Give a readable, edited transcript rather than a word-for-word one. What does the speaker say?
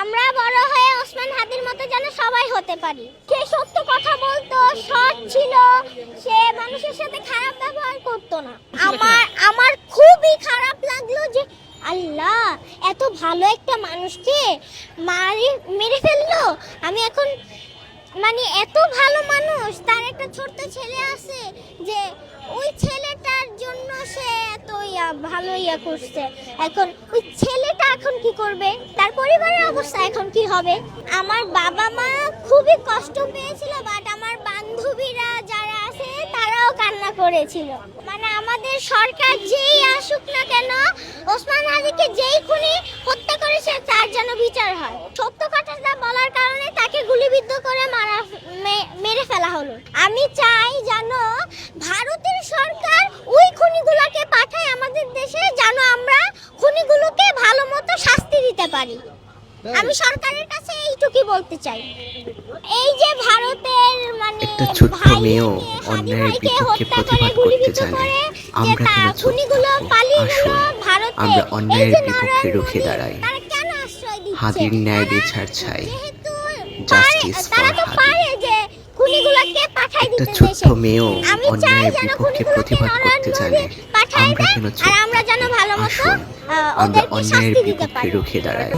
আমরা বড় হয়ে ওসমান হাদির মতো যেন সবাই হতে পারি। সে সত্য কথা বলতো, সৎ ছিল, সে মানুষের সাথে খারাপ ব্যবহার করতো না। আমার খুবই খারাপ লাগলো যে আল্লাহ এত ভালো একটা মানুষকে মেরে ফেললো। আমি এখন এত ভালো মানুষ, তার একটা ছোট্ট ছেলে আছে যে ওই ছেলেটার জন্য সে এত ভালো করছে। এখন ওই ছেলেটা এখন কি করবে, তার পরিবারের অবস্থা এখন কি হবে? আমার বাবা মা খুবই কষ্ট পেয়েছিল, বাট আমার বান্ধবীরা যারা আছে তারাও কান্না করেছিল। আমাদের সরকার যেই আসুক না কেন, ওসমান হাদিকে যেই খুনি হত্যা করেছে তার যেন বিচার হয়। সত্য কথাটা বলার কারণে তাকে গুলিবিদ্ধ করে মেরে ফেলা হলো। আমি চাই যেন ভারতের সরকার ওই খুনিগুলোকে পাঠায় আমাদের দেশে, যেন আমরা খুনিগুলোকে ভালো মতো শাস্তি দিতে পারি। আমি সরকারের কাছে এইটুকুই বলতে চাই। এই যে ভারতের একটা ছোট্ট মেয়েও অন্যায়ের বিপক্ষে প্রতিবাদ করতে জানে, আমরা কেন খুনিগুলো পালিয়ে গেল ভারতে, আমরা অন্যায়ের বিপক্ষে রুখে দাঁড়াই। তারা কেন আশ্রয় দিচ্ছে? হাদির ন্যায় বিচার চাই, জাস্টিস ফর হাদি। একটা ছোট্ট মেয়েও অন্যায়ের বিপক্ষে প্রতিবাদ করতে জানে, আমরা কেন চুপ? আমরা যেন ভালো মতো আসুন আমরা ওদেরকে অন্যায়ের শাস্তি দিতে বিপক্ষে পারি। রুখে দাঁড়াই।